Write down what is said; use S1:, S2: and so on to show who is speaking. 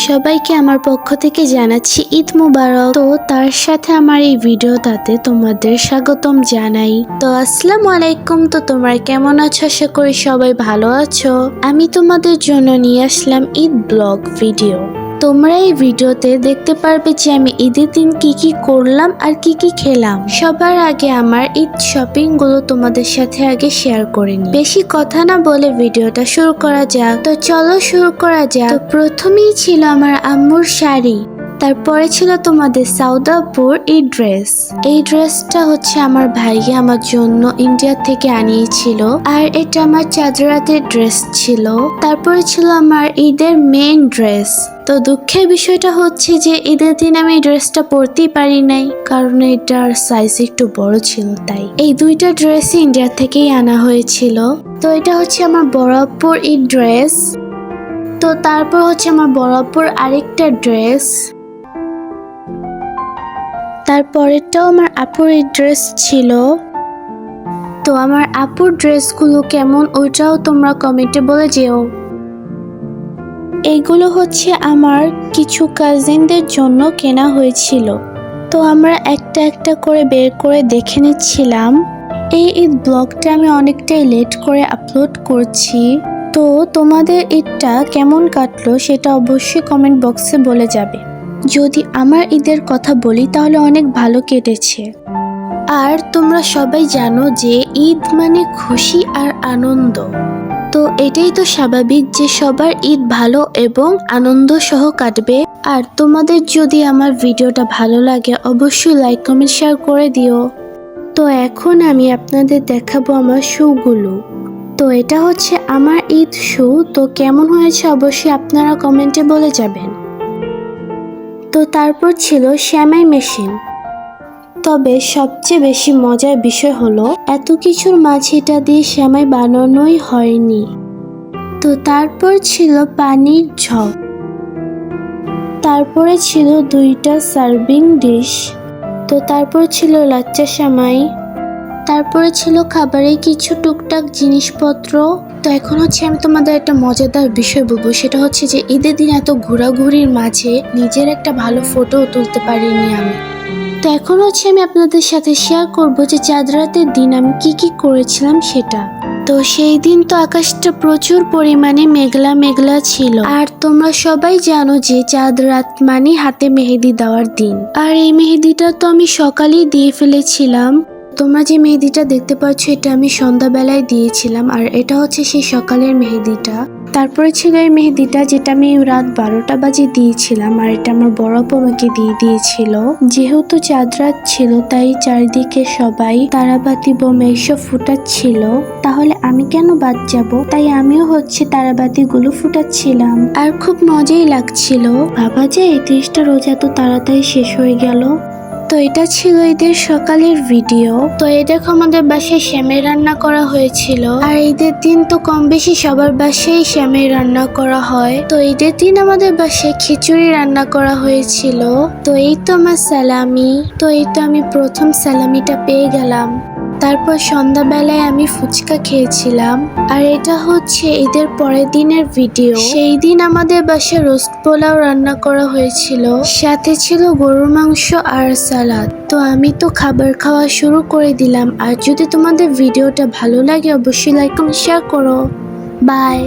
S1: সবাইকে আমার পক্ষ থেকে জানাচ্ছি ঈদ মুবারক। তো তার সাথে আমার এই ভিডিওটাতে তোমাদের স্বাগতম জানাই। তো আসসালামু আলাইকুম। তো তোমরা কেমন আছো? আশা করি সবাই ভালো আছো। আমি তোমাদের জন্য নিয়ে আসলাম ঈদ ব্লগ ভিডিও। তোমরা এই ভিডিওতে দেখতে পারবে যে আমি ঈদের দিন কি কি করলাম আর কি কি খেলাম। সবার আগে আমার ঈদ শপিং গুলো তোমাদের সাথে আগে শেয়ার করে নিই। বেশি কথা না বলে ভিডিওটা শুরু করা যাক। তো চলো শুরু করা যাক। তো প্রথমেই ছিল আমার আম্মুর শাড়ি, তারপরে ছিল তোমাদের সাউদাপুর এই ড্রেস। এই ড্রেসটা হচ্ছে আমার ভাইয়া আমার জন্য ইন্ডিয়া থেকে আনিয়েছিল, আর এটা আমার চাঁদরাতের ড্রেস ছিল। তারপরে ছিল আমার ঈদের মেইন ড্রেস। তো দুঃখের বিষয়টা হচ্ছে যে ঈদের দিন আমি এই ড্রেসটা পরতেই পারি নাই, কারণ এটার সাইজ একটু বড় ছিল। তাই এই দুইটা ড্রেসই ইন্ডিয়া থেকেই আনা হয়েছিল। তো এটা হচ্ছে আমার বড় আপুর এই ড্রেস। তো তারপর হচ্ছে আমার বড় আপুর আরেকটা ড্রেস। তারপরেরটাও আমার আপুর এই ড্রেস ছিল। তো আমার আপুর ড্রেসগুলো কেমন ওইটাও তোমরা কমেন্টে বলে যেও। এইগুলো হচ্ছে আমার কিছু কাজিনদের জন্য কেনা হয়েছিল। তো আমরা একটা একটা করে বের করে দেখে নিচ্ছিলাম। এই ঈদ ব্লগটা আমি অনেকটাই লেট করে আপলোড করছি। তো তোমাদের ঈদটা কেমন কাটলো সেটা অবশ্যই কমেন্ট বক্সে বলে যাবে। যদি আমার ঈদের কথা বলি তাহলে অনেক ভালো কেটেছে। আর তোমরা সবাই জানো যে ঈদ মানে খুশি আর আনন্দ। তো এটাই তো স্বাভাবিক যে সবার ঈদ ভালো এবং আনন্দ সহ কাটবে। আর তোমাদের যদি আমার ভিডিওটা ভালো লাগে অবশ্যই লাইক কমেন্ট শেয়ার করে দিও। তো এখন আমি আপনাদের দেখাবো আমার শুগুলো। তো এটা হচ্ছে আমার ঈদ শু। তো কেমন হয়েছে অবশ্যই আপনারা কমেন্টে বলে যাবেন। তো তারপর ছিল সেমাই মেশিন। তবে সবচেয়ে বেশি মজার বিষয় হলো এত কিছুর মাঝে এটা দিয়ে সেমাই বানানোই হয়নি। তো তারপর ছিল পানির ঝক। তারপরে ছিল দুইটা সার্ভিং ডিশ। তো তারপর ছিল লাচ্চা সেমাই। তারপরে ছিল খাবারে কিছু টুকটাক জিনিসপত্র। তো এখন হচ্ছে আমি তোমাদের একটা মজাদার বিষয় বলবো, সেটা হচ্ছে যে ঈদের দিন এত ঘোরাঘুরির মাঝে নিজের একটা ভালো ফটো তুলতে পারিনি আমি। তো এখন হচ্ছে আমি আপনাদের সাথে শেয়ার করবো যে চাঁদ রাতের দিন আমি কি কি করেছিলাম সেটা। তো সেই দিন তো আকাশটা প্রচুর পরিমাণে মেঘলা মেঘলা ছিল। আর তোমরা সবাই জানো যে চাঁদ রাত মানে হাতে মেহেদি দেওয়ার দিন। আর এই মেহেদিটা তো আমি সকালেই দিয়ে ফেলেছিলাম। তোমরা যে মেহেদিটা দেখতে পাচ্ছ এটা আমি সন্ধ্যাবেলায় দিয়েছিলাম, আর এটা হচ্ছে সেই সকালের মেহেদিটা। তারপরে ছিল এই মেহেদিটা যেটা আমি রাত 12টা বাজে দিয়েছিলাম, আর এটা আমার বড় আপু আমাকে দিয়ে দিয়েছিল। যেহেতু চাঁদ রাত ছিল তাই চারিদিকে সবাই তারাবাতি বোম এইসব ফুটাচ্ছিল, তাহলে আমি কেন বাদ যাব? তাই আমিও হচ্ছে তারাবাতি গুলো ফুটাচ্ছিলাম, আর খুব মজাই লাগছিল। ভাবা যায় 30টা রোজা তো তাড়াতাড়ি শেষ হয়ে গেল। তো এটা ছিল ঈদের সকালের ভিডিও। তো এই দেখো আমাদের বাসায় সেমাই রান্না করা হয়েছিল। আর ঈদের দিন তো কম বেশি সবার বাসায় সেমাই রান্না করা হয়। তো ঈদের দিন আমাদের বাসায় খিচুড়ি রান্না করা হয়েছিল। তো এই তো আমার সালামি। তো এই তো আমি প্রথম সালামিটা পেয়ে গেলাম। তারপর সন্ধ্যাবেলায় আমি ফুচকা খেয়েছিলাম। আর এটা হচ্ছে ঈদের পরের দিনের ভিডিও। সেই দিন আমাদের বাসায় রোস্ট পোলাও রান্না করা হয়েছিল, সাথে ছিল গরুর মাংস আর সালাদ। তো আমি তো খাবার খাওয়া শুরু করে দিলাম। আর যদি তোমাদের ভিডিওটা ভালো লাগে অবশ্যই লাইক কমেন্ট শেয়ার করো। বাই।